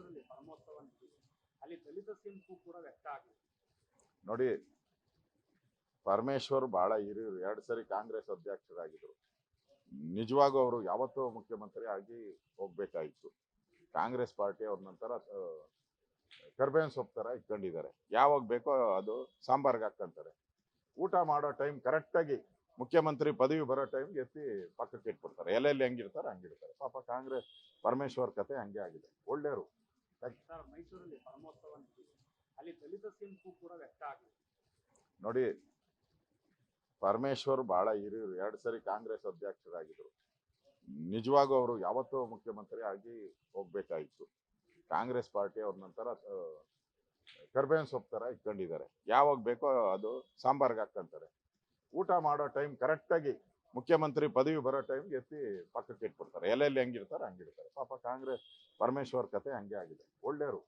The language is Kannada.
ಮೈಸೂರಲ್ಲಿ ಬ್ರಹ್ಮೋತ್ಸವ ನಡೆದಿದೆ. ಅಲ್ಲಿ ದಲಿತ ಸಿಎಂ ಕೂಡ ವ್ಯಕ್ತ ಆಗಿದೆ. ನೋಡಿ, ಪರಮೇಶ್ವರ್ ಬಹಳ ಹಿರಿಯರು, 2 ಸರಿ ಕಾಂಗ್ರೆಸ್ ಅಧ್ಯಕ್ಷರಾಗಿದ್ರು. ನಿಜವಾಗೂ ಅವರು ಯಾವತ್ತೂ ಮುಖ್ಯಮಂತ್ರಿ ಆಗಿ ಹೋಗ್ಬೇಕಾಗಿತ್ತು. ಕಾಂಗ್ರೆಸ್ ಪಾರ್ಟಿ ಅವ್ರ ನಂತರ ಕರ್ಬೇವಿನ ಸೊಪ್ಪು ಥರ ಇಟ್ಕೊಂಡಿದ್ದಾರೆ. ಯಾವಾಗ ಬೇಕೋ ಅದು ಸಾಂಬಾರ್ಗೆ ಹಾಕ್ಕೊಂತಾರೆ. ಊಟ ಮಾಡೋ ಟೈಮ್ ಕರೆಕ್ಟಾಗಿ ಮುಖ್ಯಮಂತ್ರಿ ಪದವಿ ಬರೋ ಟೈಮ್ಗೆ ಎತ್ತಿ ಪಕ್ಕಕ್ಕೆ ಇಟ್ಬಿಡ್ತಾರೆ. ಎಲ್ಲೆಲ್ಲಿ ಹೆಂಗಿರ್ತಾರೆ ಹಂಗಿರ್ತಾರೆ. ಪಾಪ ಕಾಂಗ್ರೆಸ್ ಪರಮೇಶ್ವರ್ ಕತೆ ಹಂಗೆ ಆಗಿದೆ. ಒಳ್ಳೆಯವರು. ಸರ್, ಮೈಸೂರಲ್ಲಿ ಬ್ರಹ್ಮೋತ್ಸವ ನಡೆದಿದೆ. ಅಲ್ಲಿ ದಲಿತ ಸಿಎಂ ಕೂಡ ವ್ಯಕ್ತ ಆಗಿದೆ. ನೋಡಿ, ಪರಮೇಶ್ವರ್ ಬಹಳ ಹಿರಿಯರು, 2 ಸರಿ ಕಾಂಗ್ರೆಸ್ ಅಧ್ಯಕ್ಷರಾಗಿದ್ರು. ನಿಜವಾಗೂ ಅವರು ಯಾವತ್ತೂ ಮುಖ್ಯಮಂತ್ರಿ ಆಗಿ ಹೋಗ್ಬೇಕಾಗಿತ್ತು. ಕಾಂಗ್ರೆಸ್ ಪಾರ್ಟಿ ಅವ್ರ ನಂತರ ಕರ್ಬೇವಿನ ಸೊಪ್ಪು ಥರ ಇಟ್ಕೊಂಡಿದ್ದಾರೆ. ಯಾವಾಗ ಬೇಕೋ ಅದು ಸಾಂಬಾರ್ಗೆ ಹಾಕ್ಕೊಂತಾರೆ. ಊಟ ಮಾಡೋ ಟೈಮ್ ಕರೆಕ್ಟಾಗಿ ಮುಖ್ಯಮಂತ್ರಿ ಪದವಿ ಬರೋ ಟೈಮ್ಗೆ ಎತ್ತಿ ಪಕ್ಕಕ್ಕೆ ಇಟ್ಬಿಡ್ತಾರೆ. ಎಲ್ಲೆಲ್ಲಿ ಹೆಂಗಿರ್ತಾರೆ ಹಂಗಿರ್ತಾರೆ. ಪಾಪ ಕಾಂಗ್ರೆಸ್ ಪರಮೇಶ್ವರ್ ಕತೆ ಹಂಗೆ ಆಗಿದೆ. ಒಳ್ಳೆಯವರು.